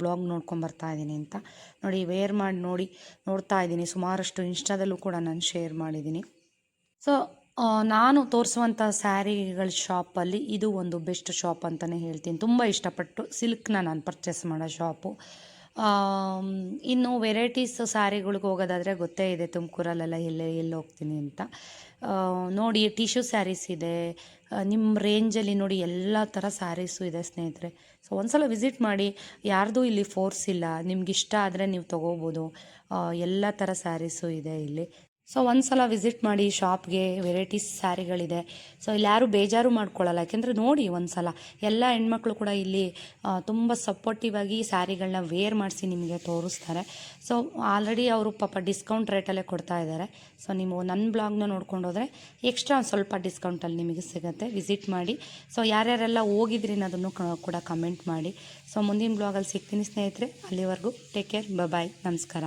ಬ್ಲಾಗ್ ನೋಡ್ಕೊಂಬರ್ತಾ ಇದ್ದೀನಿ ಅಂತ. ನೋಡಿ ವೇರ್ ಮಾಡಿ ನೋಡ್ತಾ ಇದ್ದೀನಿ. ಸುಮಾರಷ್ಟು ಇನ್ಸ್ಟಾದಲ್ಲೂ ಕೂಡ ನಾನು ಶೇರ್ ಮಾಡಿದ್ದೀನಿ. ಸೊ ನಾನು ತೋರಿಸುವಂಥ ಸ್ಯಾರಿಗಳ ಶಾಪಲ್ಲಿ ಇದು ಒಂದು ಬೆಸ್ಟ್ ಶಾಪ್ ಅಂತಲೇ ಹೇಳ್ತೀನಿ. ತುಂಬ ಇಷ್ಟಪಟ್ಟು ಸಿಲ್ಕ್ನ ನಾನು ಪರ್ಚೇಸ್ ಮಾಡೋ ಶಾಪು. ಇನ್ನು ವೆರೈಟೀಸ್ ಸ್ಯಾರಿಗಳಿಗೆ ಹೋಗೋದಾದರೆ ಗೊತ್ತೇ ಇದೆ, ತುಮಕೂರಲ್ಲೆಲ್ಲ ಎಲ್ಲಿ ಹೋಗ್ತೀನಿ ಅಂತ. ನೋಡಿ ಟಿಶ್ಯೂ ಸ್ಯಾರೀಸ್ ಇದೆ ನಿಮ್ಮ ರೇಂಜಲ್ಲಿ. ನೋಡಿ ಎಲ್ಲ ಥರ ಸ್ಯಾರೀಸು ಇದೆ ಸ್ನೇಹಿತರೆ. ಸೊ ಒಂದ್ಸಲ ವಿಸಿಟ್ ಮಾಡಿ. ಯಾರ್ದು ಇಲ್ಲಿ ಫೋರ್ಸ್ ಇಲ್ಲ, ನಿಮ್ಗೆ ಇಷ್ಟ ಆದರೆ ನೀವು ತೊಗೋಬೋದು. ಎಲ್ಲ ಥರ ಸ್ಯಾರೀಸು ಇದೆ ಇಲ್ಲಿ. ಸೊ ಒಂದ್ಸಲ ವಿಸಿಟ್ ಮಾಡಿ ಶಾಪ್ಗೆ. ವೆರೈಟೀಸ್ ಸ್ಯಾರಿಗಳಿದೆ. ಸೊ ಇಲ್ಲಿ ಯಾರೂ ಬೇಜಾರು ಮಾಡ್ಕೊಳ್ಳಲ್ಲ, ಯಾಕೆಂದರೆ ನೋಡಿ ಒಂದ್ಸಲ ಎಲ್ಲ ಹೆಣ್ಮಕ್ಳು ಕೂಡ ಇಲ್ಲಿ ತುಂಬ ಸಪೋರ್ಟಿವ್ ಆಗಿ ಸ್ಯಾರಿಗಳನ್ನ ವೇರ್ ಮಾಡಿಸಿ ನಿಮಗೆ ತೋರಿಸ್ತಾರೆ. ಸೊ ಆಲ್ರೆಡಿ ಅವರು ಪಾಪ ಡಿಸ್ಕೌಂಟ್ ರೇಟಲ್ಲೇ ಕೊಡ್ತಾ ಇದ್ದಾರೆ. ಸೊ ನೀವು ನನ್ನ ಬ್ಲಾಗ್ನ ನೋಡ್ಕೊಂಡು ಹೋದರೆ ಎಕ್ಸ್ಟ್ರಾ ಸ್ವಲ್ಪ ಡಿಸ್ಕೌಂಟಲ್ಲಿ ನಿಮಗೆ ಸಿಗುತ್ತೆ. ವಿಸಿಟ್ ಮಾಡಿ. ಸೊ ಯಾರ್ಯಾರೆಲ್ಲ ಹೋಗಿದ್ರಿ ಅನ್ನೋದನ್ನು ಕೂಡ ಕಮೆಂಟ್ ಮಾಡಿ. ಸೊ ಮುಂದಿನ ಬ್ಲಾಗಲ್ಲಿ ಸಿಗ್ತೀನಿ ಸ್ನೇಹಿತರೆ. ಅಲ್ಲಿವರೆಗೂ ಟೇಕ್ ಕೇರ್, ಬಾಯ್, ನಮಸ್ಕಾರ.